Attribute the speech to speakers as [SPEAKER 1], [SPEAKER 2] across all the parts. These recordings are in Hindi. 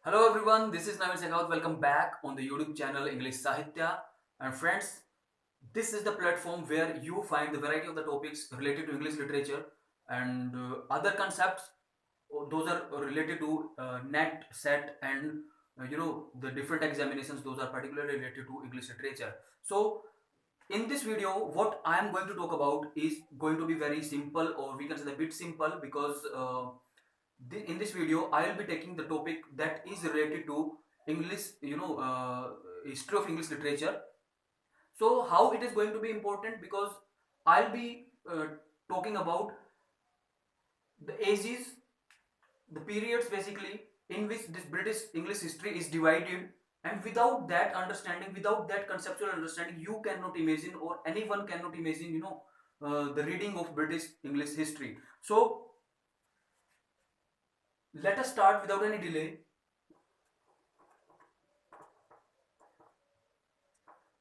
[SPEAKER 1] Hello everyone, this is Navin Sekhawat. Welcome back on the YouTube channel English Sahitya. And friends, this is the platform where you find the variety of the topics related to English literature and other concepts. Those are related to NET, SET, and the different examinations. Those are particularly related to English literature. So, in this video, what I am going to talk about is going to be very simple, or we can say a bit simple, because in this video I will be taking the topic that is related to English, history of English literature. So how it is going to be important, because I'll be talking about the ages, the periods basically in which this British English history is divided, and without that understanding, without that conceptual understanding, you cannot imagine, or anyone cannot imagine, the reading of British English history. So let us start without any delay.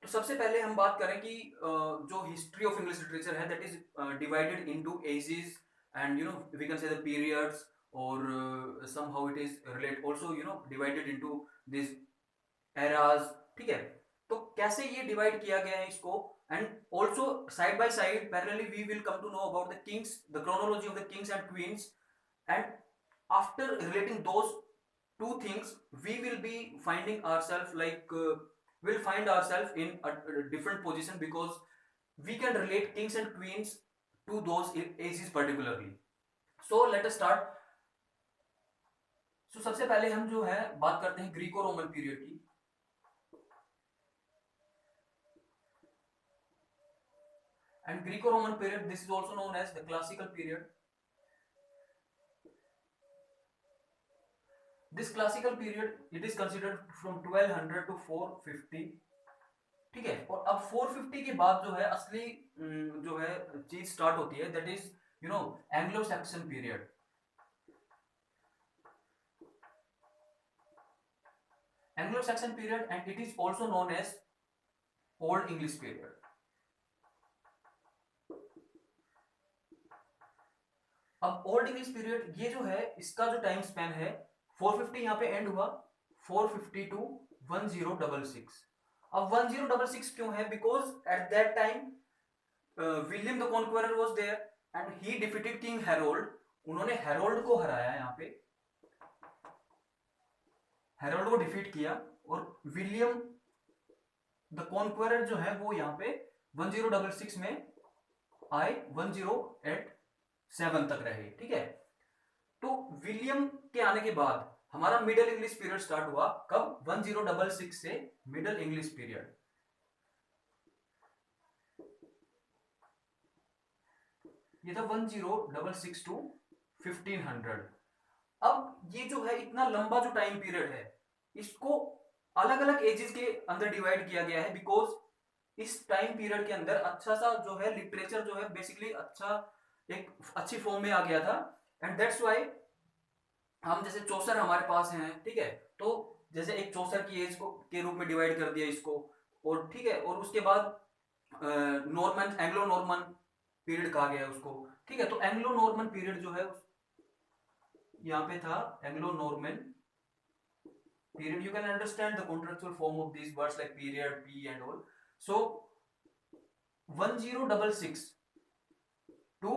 [SPEAKER 1] तो सबसे पहले हम बात करें कि जो हिस्ट्री ऑफ इंग्लिश लिटरेचर है, that is divided into ages and we can say the periods, और somehow it is relate also, divided into these eras. ठीक है, तो कैसे ये डिवाइड किया गया है इसको, and also side by side parallelly we will come to know about the kings, the chronology of the kings and queens, and after relating those two things we will be finding ourselves like we'll find ourselves in a different position, because we can relate kings and queens to those ages particularly. So let us start. So सबसे पहले हम जो है बात करते हैं ग्रीको रोमन पीरियड की. And Greco Roman period, this is also known as the classical period. This classical period, it is considered from 1200 to 450. ठीक है, और अब 450 के बाद जो है असली जो है चीज स्टार्ट होती है, that is Anglo Saxon period. Anglo Saxon period, and it is also known as old English period. अब ओल्ड इंग्लिश पीरियड ये जो है, इसका जो टाइम स्पैन है 450 यहाँ पे एंड हुआ, 450 टू 1066. अब 1066 क्यों है? Because at that time William the Conqueror was there and he defeated King Harold. उन्होंने हेरोल्ड को हराया, यहाँ पे हेरोल्ड को डिफीट किया, और विलियम द कॉन्क्वेरर जो है वो यहाँ पे 1066 में आए, 1087 तक रहे. ठीक है, तो विलियम के आने के बाद हमारा मिडिल इंग्लिश पीरियड स्टार्ट हुआ. कब? 1066 से मिडिल इंग्लिश पीरियड. ये था 1066 टू 1500. अब ये जो है इतना लंबा जो टाइम पीरियड है, इसको अलग अलग एजेस के अंदर डिवाइड किया गया है, बिकॉज इस टाइम पीरियड के अंदर अच्छा सा जो है लिटरेचर जो है बेसिकली अच्छा, एक अच्छी फॉर्म में आ गया था. एंड दैट्स वाई हम जैसे चौसर हमारे पास हैं, ठीक है, तो जैसे एक चौसर की एज को के रूप में डिवाइड कर दिया इसको, और ठीक है, और उसके बाद नॉर्मन, एंग्लो नॉर्मन पीरियड कहा गया है उसको. ठीक है, तो एंग्लो नॉर्मन पीरियड जो है यहाँ पे था Anglo Norman period. You can understand the contractual form of these words like period, p and all. So 1066 to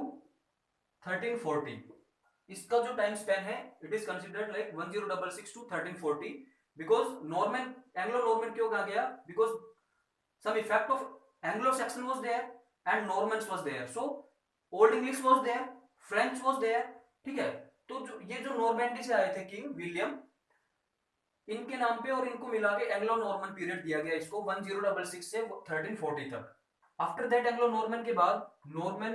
[SPEAKER 1] 1340, इसका जो टाइम स्पैन है it is considered like 1066 to 1340. Because Norman, Anglo Norman क्यों कहा गया? Because some effect of Anglo Saxon was there and Normans was there, so old English was there, French was there. ठीक है, तो जो ये जो नॉर्मैंडी से आए थे किंग विलियम, इनके नाम पे और इनको मिला के एंग्लो नॉर्मन पीरियड दिया गया इसको 1066 से 1340 तक. आफ्टर दैट एंग्लो नॉर्मन के बाद नॉर्मन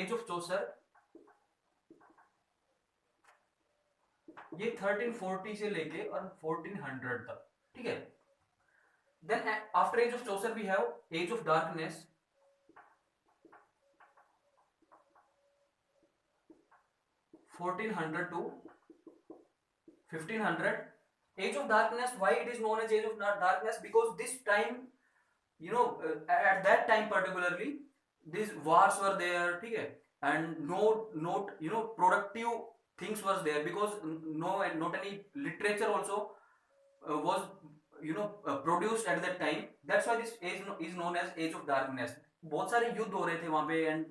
[SPEAKER 1] एज ऑफ चौसर, ये 1340 से लेके और 1400 तक. ठीक है, then after age of Chaucer we have age of darkness, fourteen hundred to 1500. Age of darkness, why it is known as age of darkness? Because this time, at that time particularly, these wars were there, ठीक है, and no productive things was there, because no and not any literature also was produced at that time. That's why this age is known as age of darkness. बहुत सारे युद्ध हो रहे थे वहां पे, एंड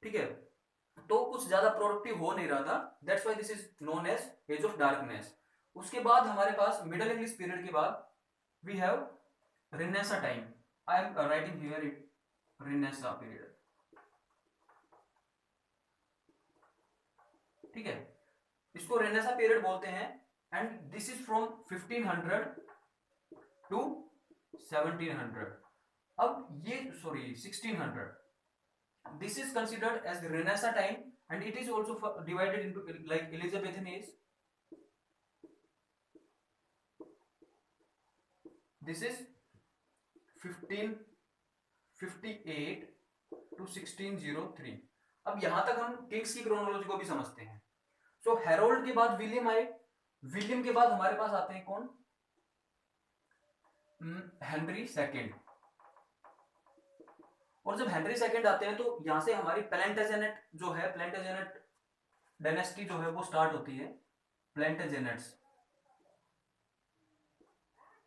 [SPEAKER 1] ठीक है, तो कुछ ज्यादा प्रोडक्टिव हो नहीं रहा था. That's why this is known as age of darkness. उसके बाद हमारे पास मिडिल इंग्लिश पीरियड के बाद we have renaissance time. I am writing here it, renaissance period. ठीक है, इसको रेनेसा पीरियड बोलते हैं. And this is from 1500 to 1700. अब ये sorry 1600. This is considered as the renaissance time, and it is also divided into like Elizabethan age. This is 1558 to 1603. अब यहां तक हम किंग्स की क्रोनोलॉजी को भी समझते हैं. सो हेरोल्ड के बाद विलियम आए. विलियम के बाद हमारे पास आते हैं कौन? Henry second. और जब हेनरी सेकेंड आते हैं तो यहां से हमारी प्लेंटाजेनेट जो है, प्लेंटाजेनेट डायनेस्टी जो है वो स्टार्ट होती है. प्लेंटाजेनेट्स.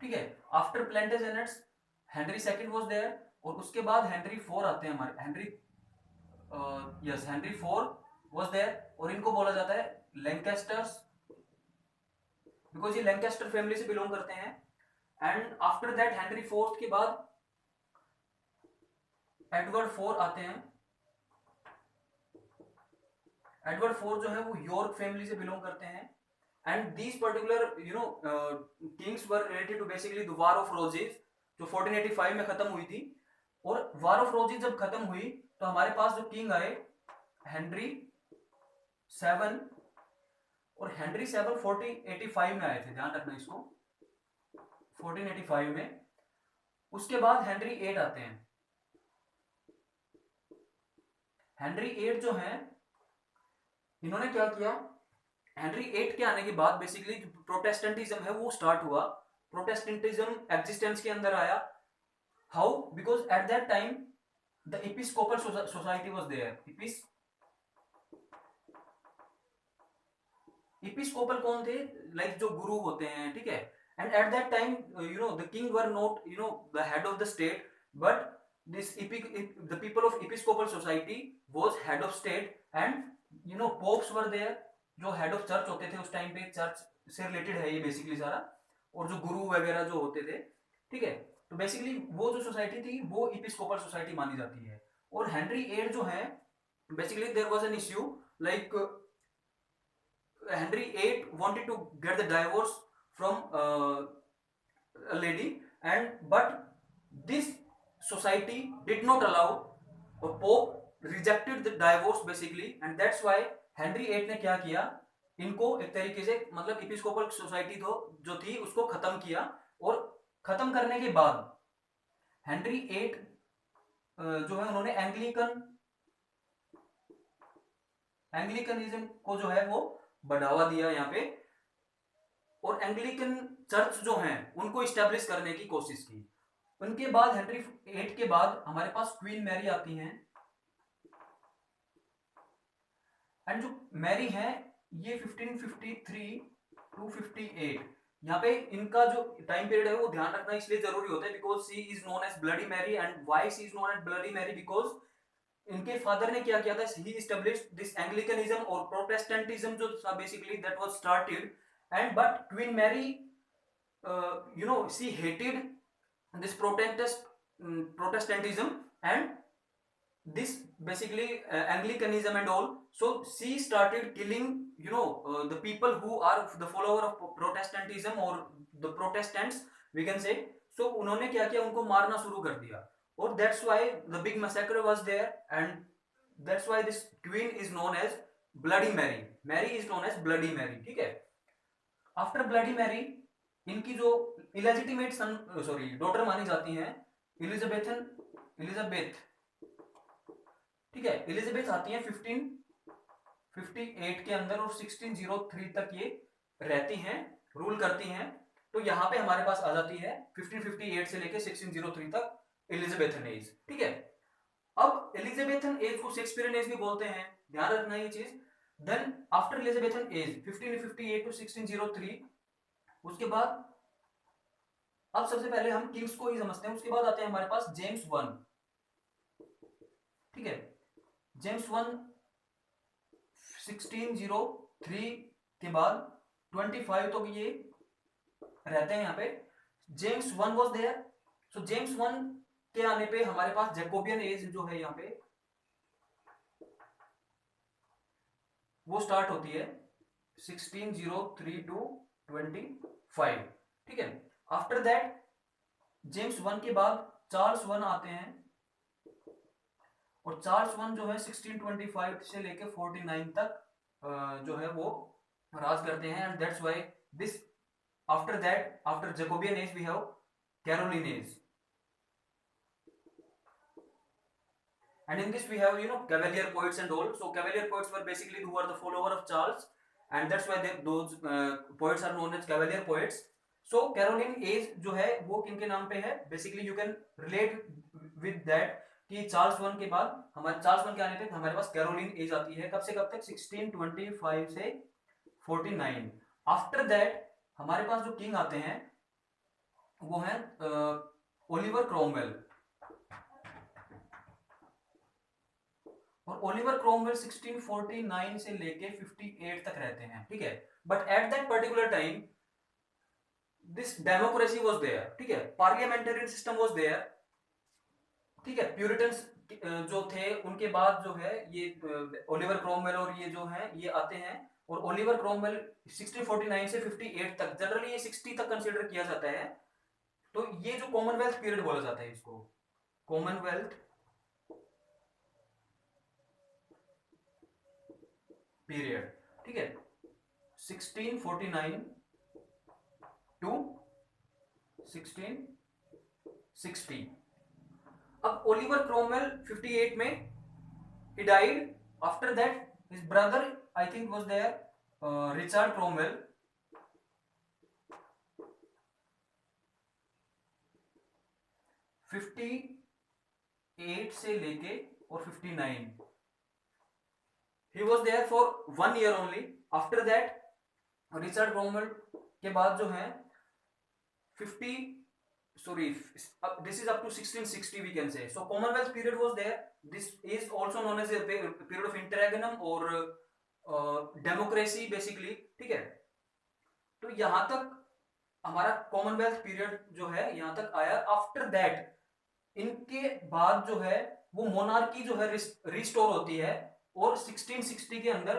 [SPEAKER 1] ठीक है, after Plantagenets Henry second was there. और उसके बाद हेनरी फोर आते हैं हमारे. Henry four was there. और इनको बोला जाता है लैंकेस्टर्स, बिकॉज ये लैंकेस्टर फैमिली से बिलोंग करते हैं. And after that Henry fourth के बाद एडवर्ड फोर आते हैं. एडवर्ड फोर जो है वो यॉर्क फैमिली से बिलोंग करते हैं. And these particular kings were related to basically the war of roses, जो 1485 में खत्म हुई थी. और वार ऑफ रोजेस जब खत्म हुई तो हमारे पास जो किंग आए हेनरी सेवन. और हेनरी सेवन 1485 में आए थे, ध्यान रखना इसको, 1485 में. उसके बाद हेनरी एट आते हैं. हेनरी एट जो है, इन्होंने क्या किया? हेनरी एट के आने के बाद बेसिकली प्रोटेस्टेंटिज्म है वो स्टार्ट हुआ. प्रोटेस्टेंटिज्म एग्जिस्टेंस के अंदर आया. How? Because at that time the episcopal society was there. Episcopal कौन थे? लाइक जो गुरु होते हैं, ठीक है. And at that time the king were not the head of the state, but this the people of episcopal society was head of state. And popes were there, जो head of church होते थे उस टाइम पे. चर्च से रिलेटेड है ये बेसिकली सारा. और जो गुरु वगैरह जो होते थे, ठीक है. तो बेसिकली वो जो सोसाइटी थी वो एपिस्कोपल सोसाइटी मानी जाती है. और हेनरी एट जो है, basically there was an issue like Henry VIII wanted to get the divorce from a lady, but this society did not allow. or Pope rejected the divorce basically, and that's why Henry VIII ने क्या किया, इनको एक तरीके से मतलब एपिस्कोपल सोसाइटी जो थी उसको खत्म किया. और खत्म करने के बाद हेनरी VIII जो है उन्होंने एंग्लिकनिज्म को जो है वो बढ़ावा दिया यहाँ पे. और एंग्लिकन चर्च जो हैं उनको इस्टेब्लिश करने की कोशिश की. उनके बाद हेनरी VIII के बाद हमारे पास क्वीन मैरी आती हैं. एंड जो मैरी हैं ये 1553 टू 58, यहाँ पे इनका जो टाइम पीरियड है वो ध्यान रखना इसलिए जरूरी होता है because she is known as bloody Mary. And why she is known as bloody Mary? Because इनके फादर ने क्या किया था, ही एस्टैब्लिश्ड दिस एंग्लिकनिज्म और प्रोटेस्टेंटिज्म जो था basically that was started. And but queen Mary she hated this Protestantism and this basically Anglicanism and all. So she started killing the people who are the follower of Protestantism or the Protestants we can say. So उन्होंने क्या किया, उनको मारना शुरू कर दिया. और that's why the big massacre was there, and that's why this queen is known as Bloody Mary. Mary is known as Bloody Mary. ठीक है. After Bloody Mary इनकी जो इलेजिटिमेट डॉटर मानी जाती हैं एलिजाबेथ. ठीक है, एलिजाबेथ आती हैं 1558 के अंदर और 1603 तक ये रहती हैं, रूल करती हैं. तो यहाँ पे हमारे पास आ जाती है 1558 से लेके 1603 तक एलिजाबेथन एज. ठीक है. अब एलिजाबेथन एज को शेक्सपियरियन एज भी बोलते हैं, ध्यान रखना ये चीज. Then after Elizabethan age 1558 to 1603, उसके बाद अब सबसे पहले हम किंग्स को ही समझते हैं, उसके बाद आते हैं हमारे पास जेम्स वन। ठीक है, जेम्स वन 1603 के बाद 25 तक ये रहते हैं यहाँ पे। James one was there. So James one के आने पे हमारे पास जैकोबियन एज जो है यहाँ पे वो स्टार्ट होती है 1603 टू 25। ठीक है, आफ्टर दैट जेम्स वन के बाद चार्ल्स वन आते हैं, और चार्ल्स वन जो है 1625 से लेके 49 तक जो है वो राज करते हैं। And that's why this after that after Jacobean age we have Caroline age. And in this we have, cavalier poets and all. So cavalier poets were basically who are the follower of Charles, and that's why those poets are known as cavalier poets. So Caroline age जो है वो किनके नाम पे है? Basically you can relate with that कि चार्ल्स वन के बाद हमारे चार्ल्स वन के आने तक हमारे पास कैरोलिन एज आती है। कब से कब तक? 1625 से 49। आफ्टर दैट हमारे पास जो किंग आते हैं वो है ओलिवर क्रोमवेल। और ओलिवर क्रोमवेल 1649 से लेके 58 तक रहते हैं। ठीक है, but at that particular time this democracy was there. ठीक है, पार्लियामेंटेरियन सिस्टम वाज देयर। ठीक है, प्यूरिटन्स जो थे उनके बाद जो है ये ओलिवर क्रोमवेल और ये जो है ये आते हैं। और ओलिवर क्रोमवेल 1649 से 58 तक, जनरली ये 60 तक कंसीडर किया जाता है। तो ये जो कॉमनवेल्थ पीरियड बोला जाता है इसको, कॉमनवेल्थ पीरियड। ठीक है, 1649 टू 1660। अब ओलिवर क्रोमवेल 58 में he died. After that his brother I think was there, Richard Cromwell. Fifty eight से लेके और 59 he was there for 1 year only. After that Richard Cromwell के बाद जो है 50 sorry this is up to 1660 we can say. So Commonwealth period was there. This is also known as a period of interregnum or democracy basically. ठीक है, तो यहां तक हमारा कॉमनवेल्थ पीरियड जो है यहां तक आया। आफ्टर दैट इनके बाद जो है वो मोनार्की जो है रिस्टोर होती है, और 1660 के अंदर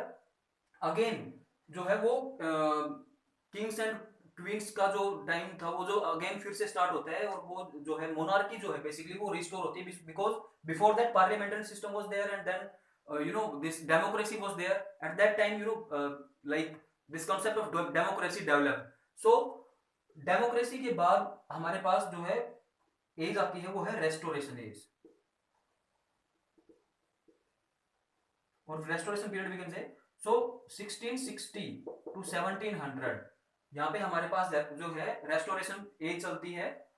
[SPEAKER 1] अगेन जो है वो किंग्स एंड क्वींस का जो टाइम था वो जो अगेन फिर से स्टार्ट होता है, और वो जो है मोनार्की जो है बेसिकली वो रिस्टोर होती है। Because before that parliamentary system was there and then this democracy was there at that time, like this concept of democracy develop. So democracy के बाद हमारे पास जो है एज आती है वो है रेस्टोरेशन एज, और restoration period we can say. So 1660 to 1700 यहाँ पे हमारे पास जो है रेस्टोरेशन एज चलती है।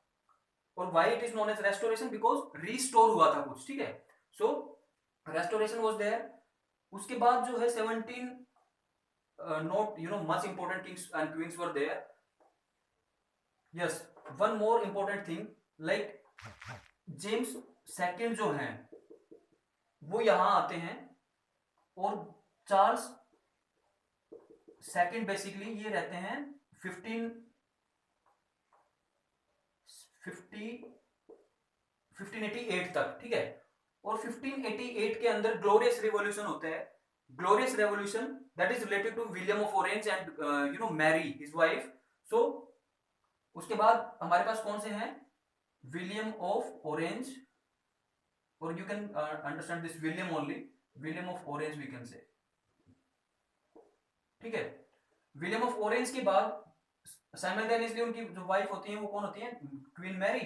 [SPEAKER 1] और why it is known as restoration? Because restore हुआ था कुछ। ठीक है, सो रेस्टोरेशन वाज देयर। उसके बाद जो है 17 not much important kings and queens were there. Yes, one more important thing, like James second जो हैं वो यहां आते हैं, और चार्ल्स सेकंड बेसिकली ये रहते हैं 1588 तक। ठीक है, और 1588 के अंदर ग्लोरियस रिवॉल्यूशन होता है। Glorious revolution that is related to William of Orange and Mary his wife. So उसके बाद हमारे पास कौन से हैं? विलियम ऑफ ऑरेंज, और you can understand this William only, William of Orange we can say. ठीक है, विलियम ऑफ ऑरेंज के बाद साइमल्टेनियसली उनकी जो वाइफ होती है वो कौन होती है? Queen Mary.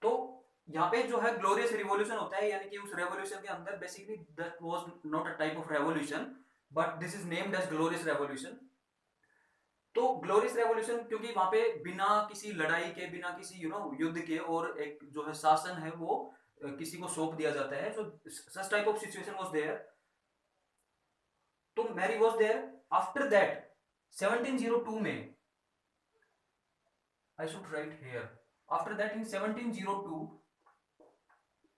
[SPEAKER 1] तो यहाँ पे जो है ग्लोरियस रिवॉल्यूशन होता है, यानी कि उस रेवोल्यूशन के अंदर basically that was not a type of revolution but this is named as glorious revolution. तो ग्लोरियस रेवोल्यूशन क्योंकि वहां पे बिना किसी लड़ाई के, बिना किसी युद्ध के, और एक जो है शासन है वो किसी को सौंप दिया जाता है। So such type of situation was there. तो Mary was there. After that 1702 में, I should write here, after that in 1702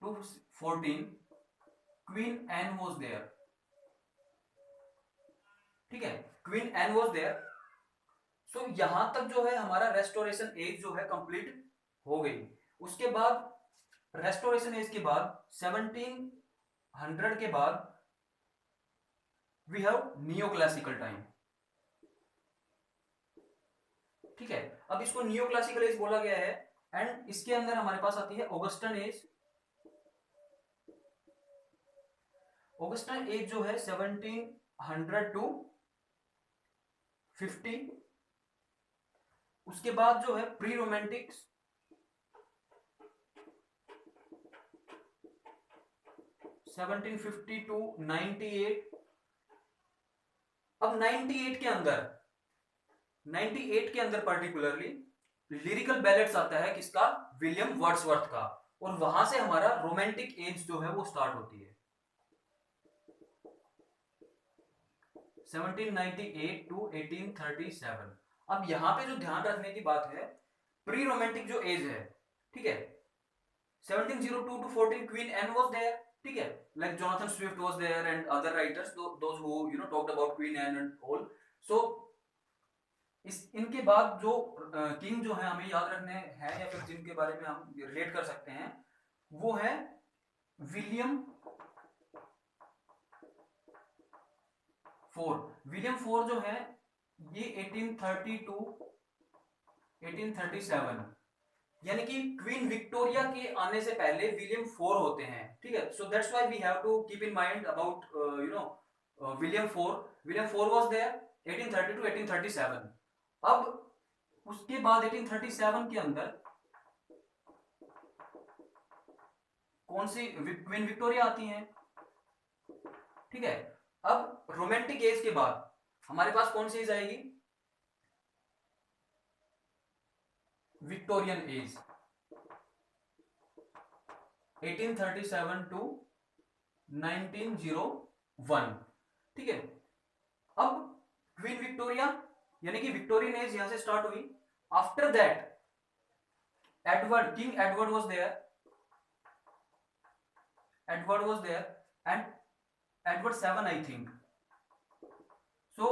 [SPEAKER 1] to 14 Queen Anne was there, ठीक है, क्वीन एन वॉज देयर। सो यहां तक जो है हमारा रेस्टोरेशन एज जो है कंप्लीट हो गई। उसके बाद रेस्टोरेशन एज के बाद 1700 के बाद we have neo classical time, ठीक है। अब इसको नियो क्लासिकल एज बोला गया है एंड इसके अंदर हमारे पास आती है ऑगस्टन एज। ऑगस्टन एज जो है 1700 टू 50। उसके बाद जो है प्री रोमांटिक्स, 1750 टू 98। अब 98 के अंदर पर्टिकुलरली लिरिकल बैलेट्स आता है किसका, विलियम वर्ड्सवर्थ का, और वहां से हमारा रोमांटिक एज जो है वो स्टार्ट होती है 1798 टू 1837। अब यहां पे जो ध्यान रखने की बात है, प्री रोमांटिक जो एज है, ठीक है, 1702 टू 14 क्वीन एन वाज देयर, ठीक है, like Jonathan Swift was there and other writers those who talked about Queen Anne and all. So इनके बाद जो किंग जो है हमें याद रखने हैं या फिर जिनके बारे में हम रिलेट कर सकते हैं, वो है विलियम विलियम फोर जो है ये 1830 टू 1837, यानी कि क्वीन विक्टोरिया के आने से पहले विलियम फोर होते हैं, ठीक है। So that's why we have to keep in mind about William four was there 1830 to 1837। अब उसके बाद 1837 के अंदर कौन सी क्वीन विक्टोरिया आती हैं, ठीक है। अब रोमांटिक एज के बाद हमारे पास कौन सी एज आएगी, विक्टोरियन एज 1837 टू 1901, ठीक है। अब क्वीन विक्टोरिया यानी कि विक्टोरियन एज यहां से स्टार्ट हुई। After that king Edward was there and Edward 7 I think. So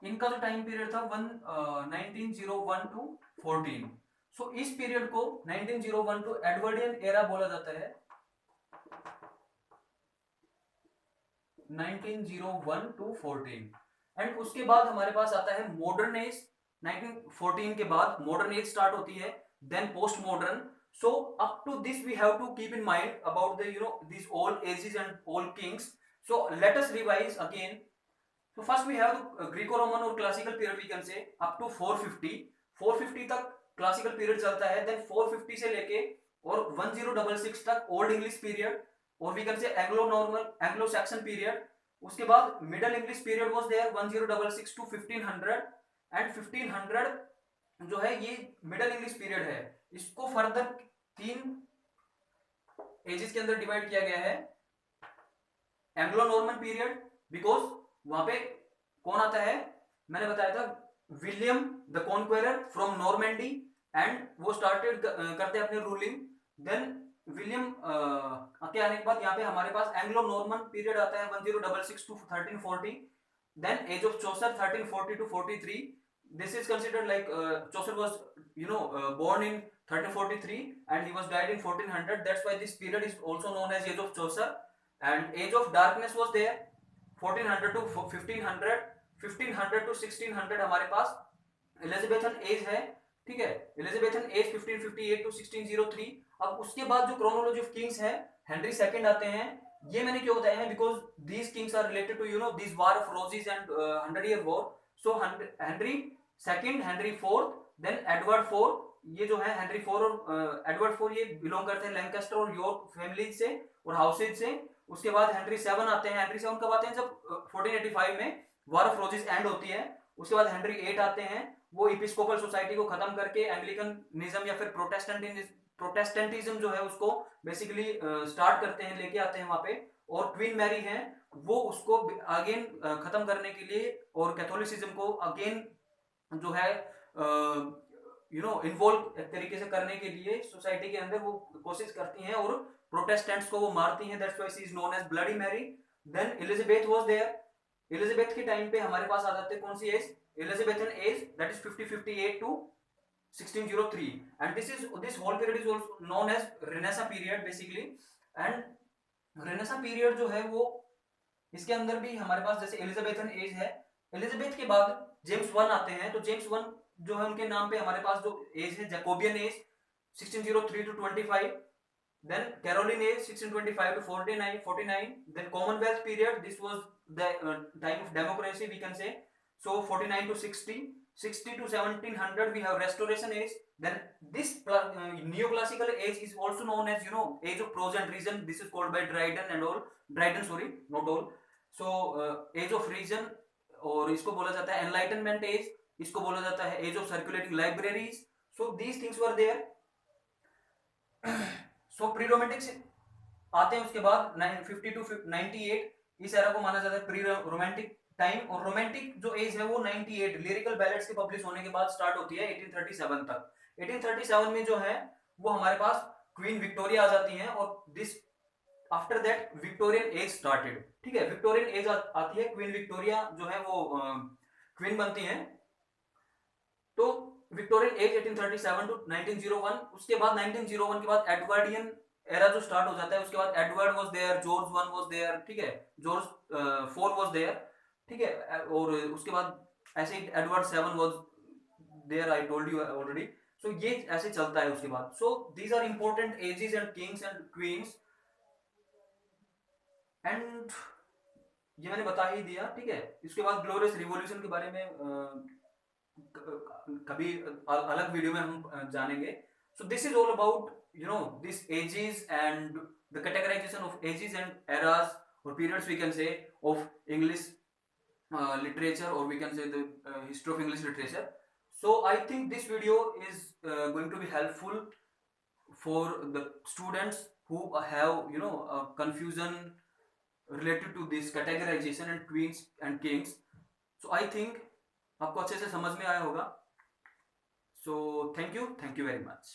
[SPEAKER 1] इनका जो टाइम पीरियड था 1901 टू 14। सो इस पीरियड को 1901 टू एडवर्डियन एरा बोला जाता है, 1901 टू 14। एंड उसके बाद हमारे पास आता है मॉडर्न एज। 1914 के बाद मॉडर्न एज स्टार्ट होती है, then post modern. So up to this we have to keep in mind about the these all ages and all kings. So let us revise again. So first we have the Greco-Roman और classical period we can say up to 450 तक classical period चलता है, then 450 से लेके और 1066 तक ओल्ड इंग्लिश पीरियड, और we can say Anglo-Saxon period। उसके बाद middle English period was there 1066 to 1500 and 1500 जो है ये मिडल इंग्लिश पीरियड है। इसको फर्दर 3 एजेस के अंदर डिवाइड किया गया है। एंग्लो नॉर्मन पीरियड, बिकॉज वहां पे कौन आता है, मैंने बताया था William the Conqueror from Normandy, and वो स्टार्टेड करते हैं अपने रूलिंग। देन विलियम के आने के बाद यहाँ पे हमारे पास एंग्लो नॉर्मन पीरियड आता है 1066 to 1340। Then age of Chaucer 1340 to 43। This is considered like Chaucer was born in 1343 and he was died in 1400. That's why this period is also known as age of Chaucer. And age of darkness was there 1400 to 1500, 1500 to 1600 हमारे पास एलिजाबेथन एज है, ठीक है, एलिजाबेथन एज 1558 टू 1603। अब उसके बाद जो क्रोनोलॉजी ऑफ किंग्स है, हेनरी सेकंड आते हैं। ये मैंने क्यों बताया है, because these kings are related to this war of roses and 100 year war. So Henry second, Henry fourth, then Edward four. ये जो है हेनरी फोर और एडवर्ड फोर ये बिलोंग करते हैं लैंकेस्टर और यॉर्क फैमिली से और हाउसेज से। उसके बाद हेनरी सेवन आते हैं। हेनरी सेवन कब आते हैं, जब 1485 में वार ऑफ रोजेस एंड होती है। उसके बाद हेनरी एट आते हैं, वो इपिस्कोपल सोसाइटी को खत्म करके एंग्लिकनिज्म या फिर प्रोटेस्टेंटिज्म जो है उसको बेसिकली स्टार्ट करते हैं, लेके आते हैं वहां पे। और क्वीन मैरी हैं, वो उसको अगेन खत्म करने के लिए और कैथोलिसिज्म को अगेन जो है इन्वॉल्व एक तरीके से करने के लिए सोसाइटी के अंदर वो कोशिश करती हैं और प्रोटेस्टेंट्स को वो मारती हैं। That's why she is known as bloody Mary. Then Elizabeth was there. Elizabeth के टाइम पे हमारे पास आ जाते हैं कौन सी age, Elizabethan age, that is 5058 to 1603, and this whole period is also known as Renaissance period basically। and Renaissance period जो है वो इसके अंदर भी हमारे पास जैसे एलिजाबेथन एज है, एलिजाबेथ के बाद जेम्स वन आते हैं, तो जेम्स वन जो है उनके नाम पे हमारे पास जो एज है Jacobean age 1603 to 25, then Caroline age 1625 to 49, then Commonwealth period, this was the time of democracy we can say, so 49 to 60, 60 to 1700 we have Restoration age, then this neoclassical age is also known as age of prose and reason, this is called by Dryden and all, Dryden sorry not all, so age of reason, और इसको बोला जाता है एनलाइटनमेंट एज, इसको बोला जाता है age of circulating libraries. So these things were there. So pre romantic आते हैं उसके बाद 950 टू 98, इस एरा को माना जाता है प्री रोमांटिक टाइम, और रोमांटिक जो एज है वो 98 लिरिकल बैलेट्स के पब्लिश होने के बाद स्टार्ट होती है 1837 तक। 1837 में जो है वो हमारे पास क्वीन विक्टोरिया आ जाती हैं, और this after that Victorian age started. ठीक है, विक्टोरियन एज आती है, क्वीन विक्टोरिया जो है वो क्वीन बनती हैं। तो विक्टोरियन एज 1837 टू 1901, उसके बाद 1901 के बाद एडवर्डियन एरा जो स्टार्ट हो जाता है, उसके बाद Edward was there, George one was there, ठीक है, जॉर्ज फोर वाज देयर, ठीक है, और उसके बाद ऐसे ही Edward seven was there, I told you already. So ये ऐसे चलता है उसके बाद। So these are important ages and kings and queens, and ये मैंने बता ही दिया। ठीक है, इसके बाद ग्लोरियस रिवॉल्यूशन के बारे में कभी अलग वीडियो में हम जानेंगे। So this is all about this ages and the categorisation of ages and eras और periods we can say of English literature, or we can say the history of English literature. So I think this video is going to be helpful for the students who have confusion related to this categorization and queens and kings. So I think आपको अच्छे से समझ में आया होगा। So thank you very much.